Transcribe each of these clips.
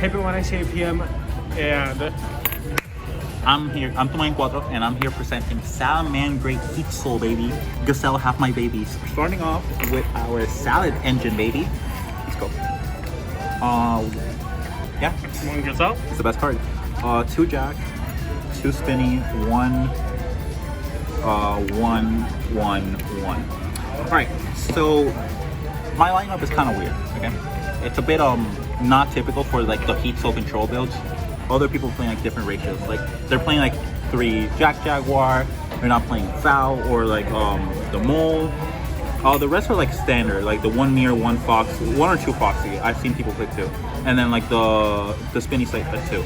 Happy Wednesday PM, and I'm here. I'm Tumayin Cuatro, and I'm here presenting Salamangreat Heatsoul, baby. Gazelle, half my babies. We're starting off with our salad engine, baby. Let's go. Yeah, one Gazelle. it's the best card. 2 jack, 2 spinny, 1, 1, 1, 1. All right, so my lineup is kind of weird. Okay, it's a bit not typical for like the Heatsoul control builds. Other people playing like different ratios. Like they're playing like 3 Jack Jaguar. They're not playing Foul or like the Mole. The rest are like standard, like the 1 Mirror, 1 Fox, 1 or 2 Foxy. I've seen people play 2, and then like the spinny site at 2.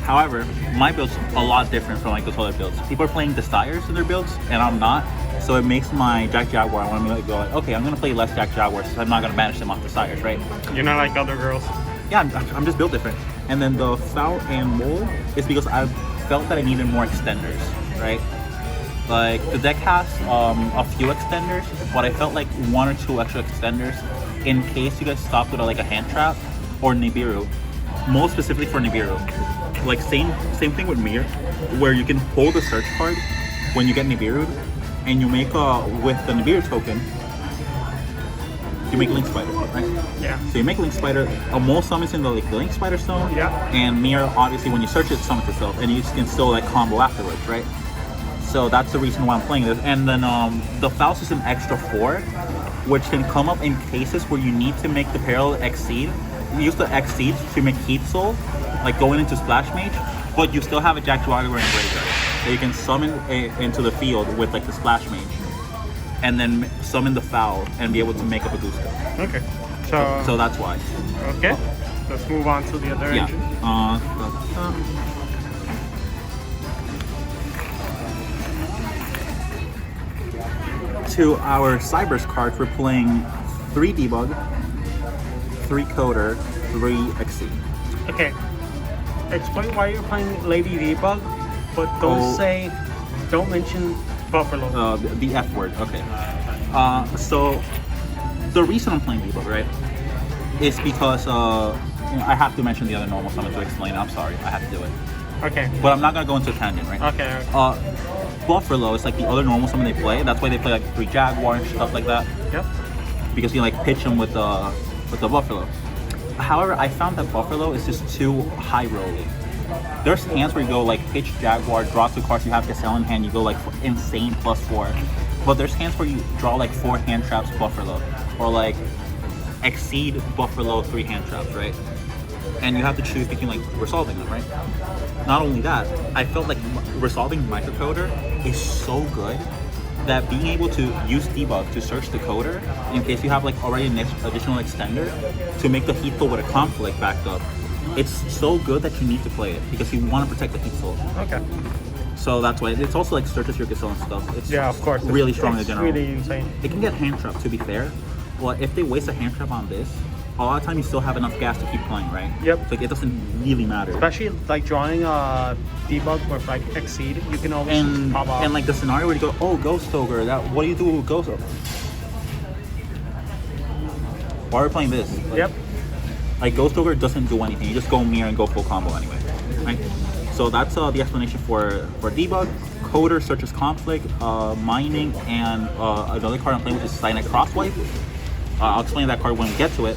However, my build's a lot different from like those other builds. People are playing Desires in their builds, and I'm not. So it makes my Jack Jaguar, I want to go like, okay, I'm gonna play less Jack Jaguar, so I'm not gonna banish them off Desires, right? You're not like other girls. Yeah, I'm just built different. And then the Foul and Mole is because I felt that I needed more extenders, right? Like the deck has a few extenders, but I felt like 1 or 2 extra extenders in case you guys stopped with like a hand trap or Nibiru. Most specifically for Nibiru. Like same thing with Mir, where you can hold a search card when you get Nibiru, and you make with the Nibiru token, you make Link Spider, right? Yeah. So you make Link Spider, a Mole summons in the Link Spider stone, Yeah. and Mir obviously when you search it summons itself, and you can still like combo afterwards, right? So that's the reason why I'm playing this. And then the Faust is an extra 4, which can come up in cases where you need to make the parallel exceed. You use the exceed to make Heatsoul, like going into Splash Mage, but you still have a Jack Jaguar in graveyard. So you can summon into the field with like the Splash Mage, and then summon the Foul and be able to make up a Gusto. Okay. So that's why. Okay. Let's move on to the other engine. To our Cybers cards, we're playing 3 Debug, 3 Coder, 3 Exceed. Okay. Explain why you're playing Lady Debug, but don't mention Buffalo. The F word, okay. So the reason I'm playing Debug, right, is because I have to mention the other normal summon to explain it. I'm sorry, I have to do it. Okay. But I'm not gonna go into a tangent, right? Okay. Buffalo is like the other normal summon they play. That's why they play like 3 Jaguar and stuff like that. Yep. Because you like pitch them with the Buffalo. However, I found that Buffalo is just too high rolling. There's hands where you go like pitch Jaguar, draw 2 cards, you have Gazelle in hand, you go like insane +4. But there's hands where you draw like 4 hand traps Buffalo, or like exceed Buffalo 3 hand traps, right? And you have to choose between like resolving them, right? Not only that, I felt like resolving microcoder is so good that being able to use debug to search the coder in case you have like already an additional extender to make the Heatsoul with a conflict backed up, it's so good that you need to play it because you want to protect the Heatsoul. Okay. So that's why it's also like searches your Gazelle and stuff. It's Of course. really strong in it's general. Really insane. It can get hand trap, to be fair. Well, if they waste a hand trap on this, a lot of time you still have enough gas to keep playing, right? Yep. So, like it doesn't really matter. Especially like drawing a debug with like exceed, you can always pop off. And like the scenario where you go, oh, Ghost Ogre, what do you do with Ghost Ogre? Why are we playing this? Like, Yep. Like Ghost Ogre doesn't do anything. You just go Mirror and go full combo anyway, right? So that's the explanation for debug. Coder searches conflict, mining, and another card I'm playing which is Silent Crosswipe. I'll explain that card when we get to it.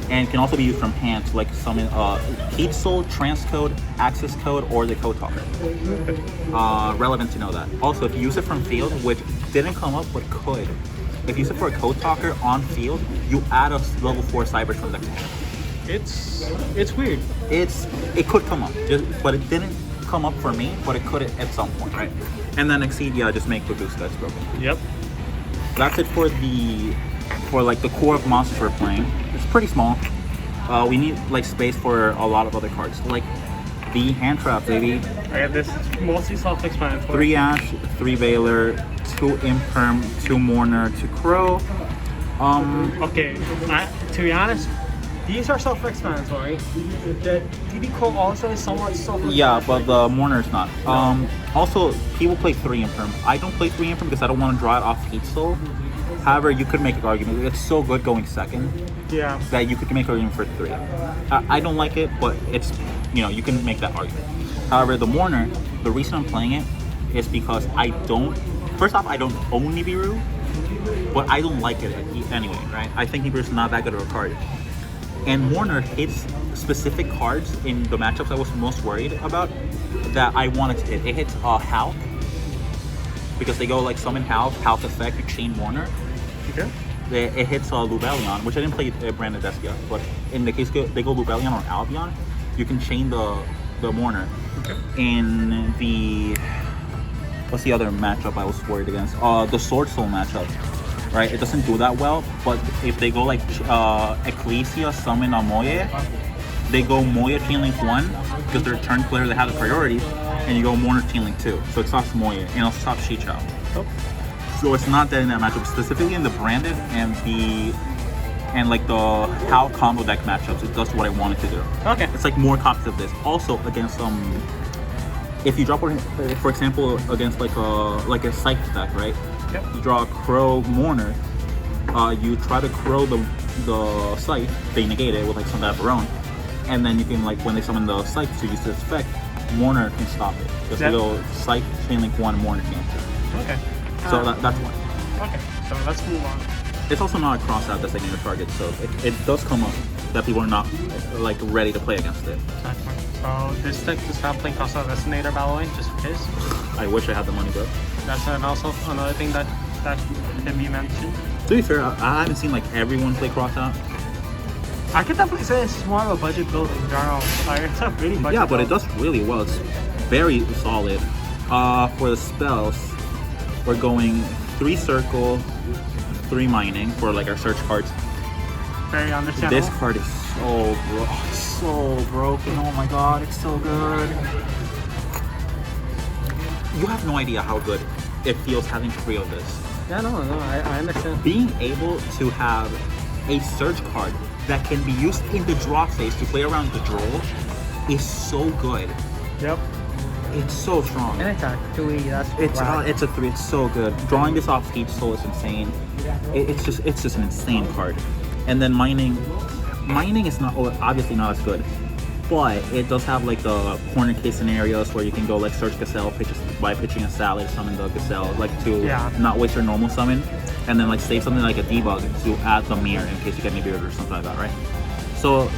And can also be used from hand to like summon Heatsoul, Transcode, Access Code, or the Code Talker. Relevant to know that. Also, if you use it from field, which didn't come up but could, if you use it for a Code Talker on field, you add a level 4 Cybers from deck to hand. It's weird. It could come up, but it didn't come up for me, but it could at some point, right? And then Exceed, just make the boost that's broken. Yep. That's it for like the core of monsters we're playing. It's pretty small. We need like space for a lot of other cards, like the hand trap, baby. This is mostly self-explanatory. 3 Ash, 3 Veiler, 2 Imperm, 2 Mourner, 2 Crow. Okay, to be honest, these are self-explanatory. The DD Crow also is somewhat self-explanatory. Yeah, but the Mourner is not. Also, people play 3 Imperm. I don't play 3 Imperm because I don't want to draw it off Heatsoul. However, you could make an argument. It's so good going second Yeah. that you could make an argument for 3. I don't like it, but it's, you can make that argument. However, the Mourner, the reason I'm playing it is because first off, I don't own Nibiru, but I don't like it anyway, right? I think Nibiru's not that good of a card. And Mourner hits specific cards in the matchups I was most worried about that I wanted to hit. It hits Halk, because they go like summon Halk effect, you chain Mourner. Okay. It hits Lubellion, which I didn't play Branded Desk yet, but in the case they go Lubellion or Albion, you can chain the Mourner. Okay. In the, what's the other matchup I was worried against? The Sword Soul matchup, right? It doesn't do that well, but if they go like Ecclesia, summon Moye, they go Moye Chain Link 1, because they're turn player, they have the priority, and you go Mourner Chain Link 2. So it stops Moye, and it'll stop Shichao. Oh. So it's not dead in that matchup, specifically in the Branded and like the How combo deck matchups. It does what I wanted to do. Okay. It's like more copies of this. Also against if you drop one, for example, against like a Scythe deck, right? Yep. You draw a Crow Mourner. You try to Crow the Scythe. They negate it with like some type of their own, and then you can like when they summon the Scythe to use this effect, Mourner can stop it. Just Yep. go Scythe Chain Link 1, Mourner Chain Link 2. Okay. So that's one. Okay. So let's move on. It's also not a cross-out designated target, so it does come up that people are not like ready to play against it. Exactly. So this deck is not playing Crossout Resonator, by the way, just in case. I wish I had the money, bro. That's also another thing that can be mentioned. To be fair, I haven't seen like everyone play crossout. I could definitely say it's more of a budget build in general. Like, it's a really budget Yeah, but it build. does really well. It's very solid. For the spells, we're going 3 circle, 3 mining for like our search cards. Very understandable. This card is so broken. Oh my god, it's so good. You have no idea how good it feels having 3 of this. Yeah, no, I understand. Being able to have a search card that can be used in the draw phase to play around the draw is so good. Yep. It's so strong. And it's a 3, that's right. It's a 3. It's so good. Drawing this off Heatsoul is insane. It's just an insane card. And then mining is not obviously not as good, but it does have like the corner case scenarios where you can go like search Gazelle by pitching a Salad, summon the Gazelle, like to not waste your normal summon, and then like save something like a debug to add the mirror in case you get Nibiru or something like that, right? So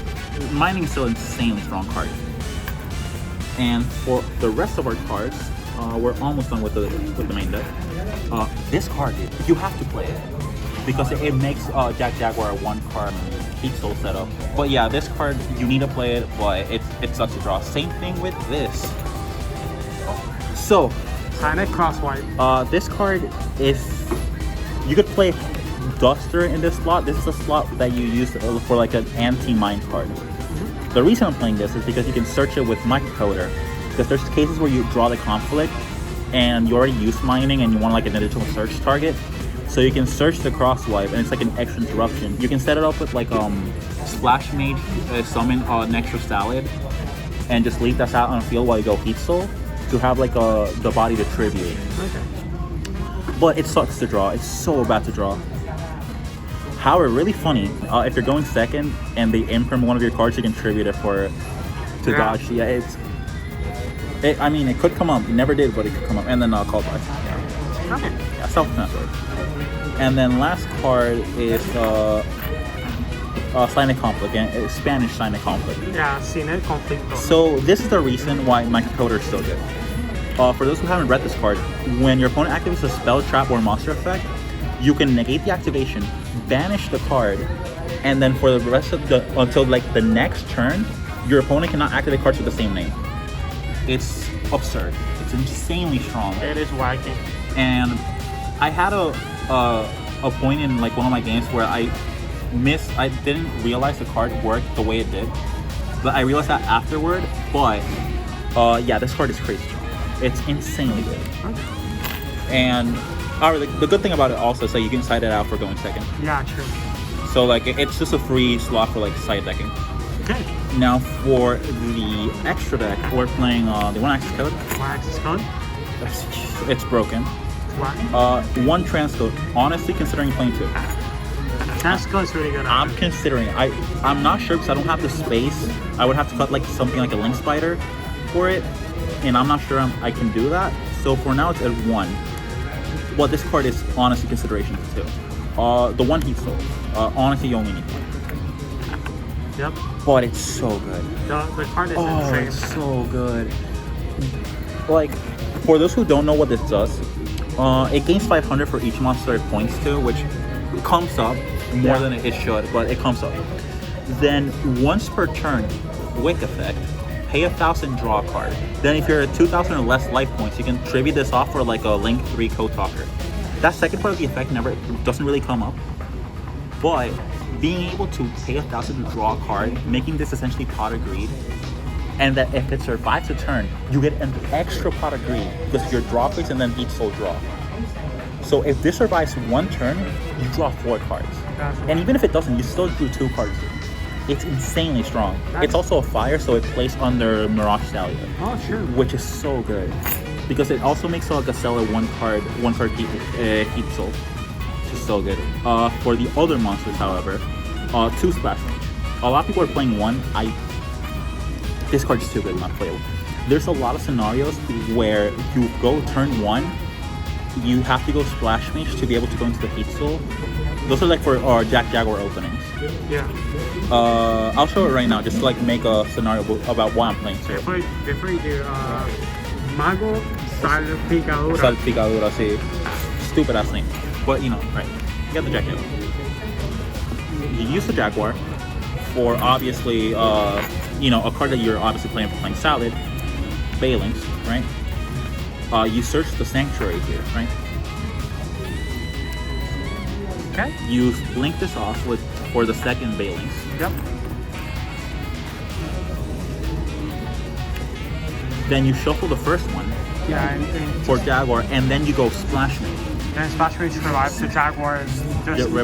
mining is still an insanely strong card. And for the rest of our cards, we're almost done with the main deck. This card, you have to play it because it makes Jack Jaguar a 1-card Heatsoul setup. But yeah, this card you need to play it, but it sucks to draw. Same thing with this. So, Signet Crosswipe. this card is you could play Duster in this slot. This is a slot that you use for like an anti-mine card. The reason I'm playing this is because you can search it with Microcoder. Because there's cases where you draw the conflict and you already used mining and you want like an additional search target. So you can search the crosswipe and it's like an extra interruption. You can set it up with like Splash Mage, summon an extra Salad, and just leave that out on the field while you go Heatsoul to have like the body to tribute. Okay. But it sucks to draw. It's so bad to draw. However, really funny, if you're going second and they imprint one of your cards, you can tribute it to dodge. Yeah, I mean, it could come up. It never did, but it could come up. And then call back. Yeah. Okay. Yeah, self-transfer. And then last card is Silent Conflict, Spanish Silent Conflict. Yeah, Silent Conflict. So this is the reason why Microcoder is so good. For those who haven't read this card, when your opponent activates a spell, trap, or monster effect, you can negate the activation, banish the card, and then for the rest of until like the next turn, your opponent cannot activate cards with the same name. It's absurd. It's insanely strong. It is wacky. And I had a point in like one of my games where I didn't realize the card worked the way it did, but I realized that afterward. But yeah, this card is crazy strong. It's insanely good. And the good thing about it also is that you can side it out for going second. Yeah, true. So like it's just a free slot for like side decking. Okay. Now for the extra deck, we're playing the 1-axis code. 1-axis code. It's broken. What? One transcode. Honestly, considering playing two. Transco is really good. I'm considering. I'm not sure because I don't have the space. I would have to cut like something like a link spider for it, and I'm not sure I can do that. So for now, it's at one. Well, this card is honestly consideration for two. The one Heatsoul. Honestly, you only need one. Yep. But it's so good. The card is Oh, insane. it's so good. Like, for those who don't know what this does, it gains 500 for each monster it points to, which comes up more than it should, but it comes up. Then once per turn, Wick effect, pay 1,000, draw a card. Then if you're at 2,000 or less life points, you can tribute this off for like a Link 3 Code Talker. That second part of the effect doesn't really come up, but being able to pay 1,000 to draw a card, making this essentially Pot of Greed, and that if it survives a turn, you get an extra Pot of Greed because of your draw phase and then Heatsoul draw. So if this survives one turn, you draw 4 cards. And even if it doesn't, you still drew 2 cards. It's insanely strong. It's also a fire, so it plays under Mirage Stallion. Oh, sure. Which is so good. Because it also makes like a seller one card Heatsoul. Which is so good. For the other monsters, however, 2 Splash Mage. A lot of people are playing 1. This card is too good not playable. There's a lot of scenarios where you go turn 1, you have to go Splash Mage to be able to go into the Heatsoul. Those are like for our Jack Jaguar openings. Yeah. I'll show it right now just to like make a scenario about why I'm playing too. Before you do, Mago Salpicadura. Salpicadura, sí. Stupid ass name. But you know, right. You got the Jack Jaguar. You use the Jaguar for obviously, you know, a card that you're obviously playing for playing Salad. Bailings, right? You search the Sanctuary here, right? Okay. You link this off for the second Bailings. Yep. Then you shuffle the first one for Jaguar, and then you go Splash Mage. Then Splash Mage survives the Jaguar.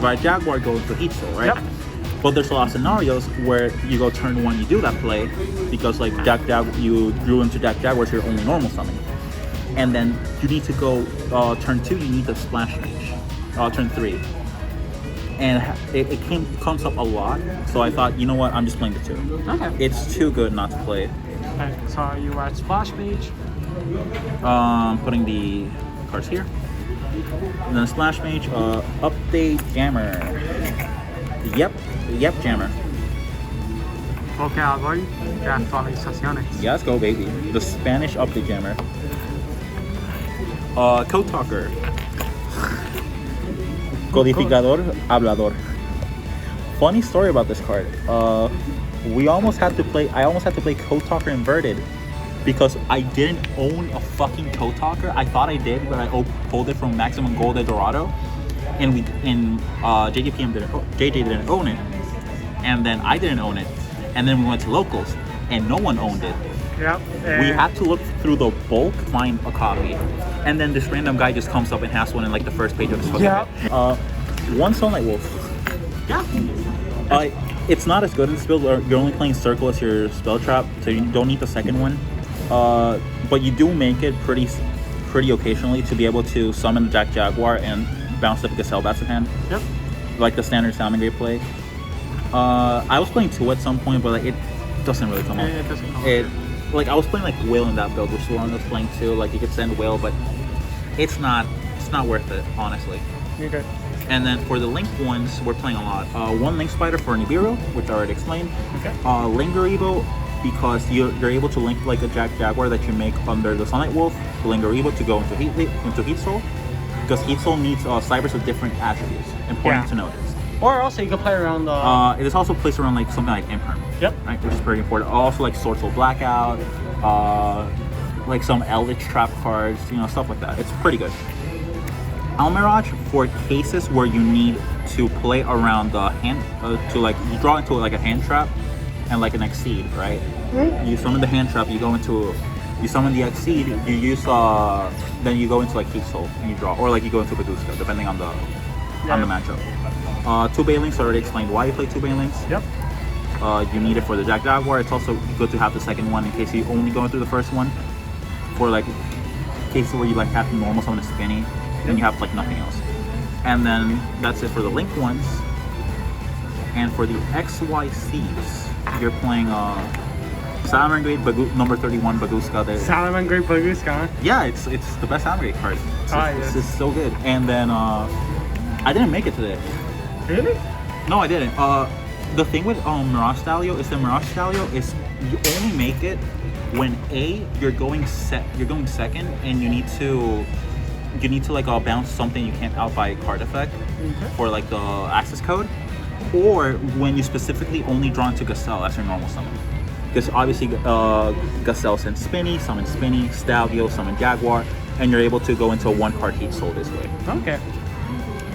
By Jaguar goes to Heatsoul, right? Yep. But there's a lot of scenarios where you go turn 1, you do that play because like you drew into Jack Jaguar, so you're only normal summon. And then you need to go turn 2, you need the Splash Mage. Turn 3. And it comes up a lot, so I thought, you know what, I'm just playing the 2. Okay. It's too good not to play. Okay, so you add Splash Mage. Putting the cards here. And then Splash Mage, update Jammer. Yep, Jammer. Bloqueador de actualizaciones. Yeah, let's go, baby. The Spanish update Jammer. Code Talker. Codificador Hablador. Funny story about this card. I almost had to play Code Talker inverted because I didn't own a fucking Code Talker. I thought I did, but I pulled it from Maximum Gold at Dorado, and JJ didn't own it, and then I didn't own it, and then we went to locals, and no one owned it. Yep. We had to look through the bulk, find a copy, and then this random guy just comes up and has one in like the first page of his fucking Yeah. One Sunlight Wolf. Yeah. It's not as good in this build. You're only playing Circle as your spell trap, so you don't need the second one. But you do make it pretty occasionally to be able to summon the Jack Jaguar and bounce up a Gazelle Bats in hand. Yep. Like the standard Salamangreat play. I was playing 2 at some point, but like it doesn't really come up. It doesn't come up. Like I was playing like Will in that build, which Lauren was playing 2. Like you could send Will, but it's not worth it, honestly. You're good. And then for the Link ones, we're playing a lot. 1 Link Spider for Nibiru, which I already explained. Okay. Lingeribo, because you're able to link like a Jack Jaguar that you make under the Sunlight Wolf, Lingeribo to go into Heatsoul, because Heatsoul needs cybers with different attributes. Important to notice. Or also you can play around the... it is also placed around like something like Imperm. Yep. Right, which is very important. Also like Sword Soul Blackout, like some Eldritch Trap cards, you know, stuff like that. It's pretty good. Almirage for cases where you need to play around the hand, to like you draw into like a hand trap and like an Exceed, right? Mm-hmm. You summon the hand trap, you summon the Exceed, you use then you go into like Heatsoul and you draw, or like you go into Baduska, depending on the matchup. 2 Bailings, already explained why you play 2 Bailings. Yep. You need it for the Jack Jaguar. It's also good to have the second one in case you only go through the first one. For like cases where you like have to normal summon a Spinny. and you have like nothing else. And then that's it for the linked ones. And for the XYCs, you're playing Salamangreat number 31 Baguska. Salamangreat Baguska. Yeah, it's the best Salamangreat card. Yes. It's so good. And then I didn't make it today. Really? No, I didn't. The thing with Mirage Stalio is the Mirage Stalio is you only make it when you're going second and you need to like bounce something you can't out by a card effect for like the access code, or when you specifically only draw into Gazelle as your normal summon. Because obviously Gazelle sends Spinny, summon Spinny, Stalio, summon Jaguar, and you're able to go into a one-card Heatsoul this way. Okay.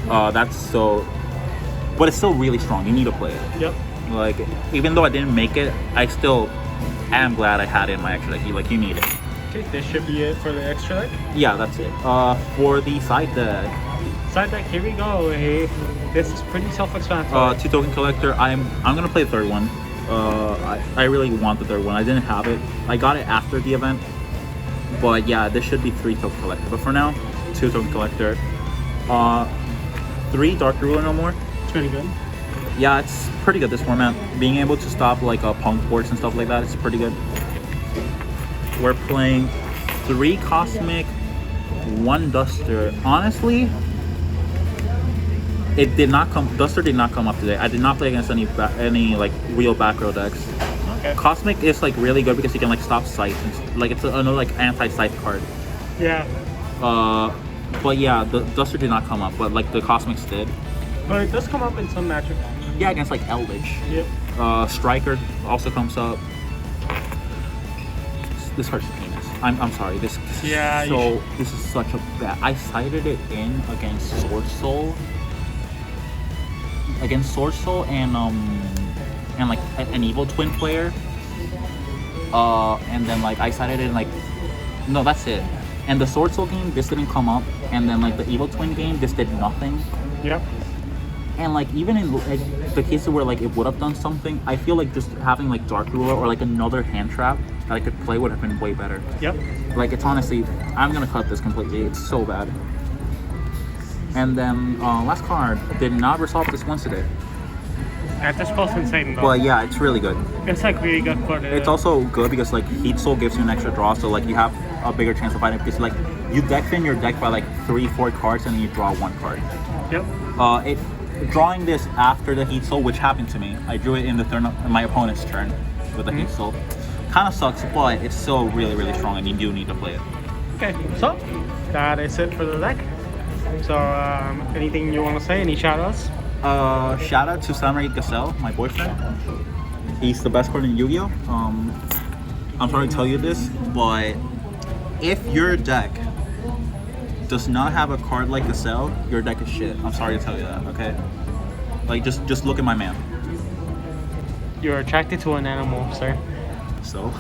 That's so, but it's still really strong. You need to play it. Yep. Like, even though I didn't make it, I still am glad I had it in my extra deck. Like, you need it. Okay, this should be it for the extra deck. Yeah, that's it. For the side deck. Side deck, here we go. Hey, this is pretty self-explanatory. 2 token collector. I'm gonna play the third one. I really want the third one. I didn't have it. I got it after the event. But yeah, this should be 3 token collector. But for now, 2 token collector. 3 Dark Ruler no more. It's pretty good. Yeah, it's pretty good, this format. Being able to stop like punk ports and stuff like that, it's pretty good. We're playing 3 Cosmic, 1 Duster. Honestly, Duster did not come up today. I did not play against any like real back row decks. Okay. Cosmic is like really good because you can like stop Scythe. Like it's another like anti-Scythe card. Yeah. But yeah, the Duster did not come up, but like the Cosmics did. But it does come up in some matchups. Yeah, against like Eldritch. Yep. Striker also comes up. This card's penis. I'm sorry. This is such a bad. I cited it in against Sword Soul. Against Sword Soul and like an Evil Twin player. And then like I cited it in like, no, that's it. And the Sword Soul game, this didn't come up. And then like the Evil Twin game, this did nothing. Yep. And like even in like, the cases where like it would have done something, I feel like just having like Dark Ruler or like another hand trap that I could play would have been way better. Yep. Like it's honestly, I'm gonna cut this completely. It's so bad. And then last card did not resolve this once today. That's both insane though. But yeah, it's really good. It's like really good for the. It's also good because like Heatsoul gives you an extra draw, so like you have a bigger chance of fighting because like you deck fin your deck by like 3-4 cards and then you draw 1 card. Yep. Drawing this after the Heatsoul, which happened to me, I drew it in the turn in my opponent's turn with the Heatsoul. Kind of sucks, but it's still really, really strong, and you do need to play it. Okay, so that is it for the deck. So, anything you want to say? Any shoutouts? Shout out to Salamangreat Gazelle, my boyfriend. He's the best card in Yu-Gi-Oh. I'm sorry to tell you this, but if your deck does not have a card like Gazelle, your deck is shit. I'm sorry to tell you that, okay? Like, just look at my man. You're attracted to an animal, sir. So?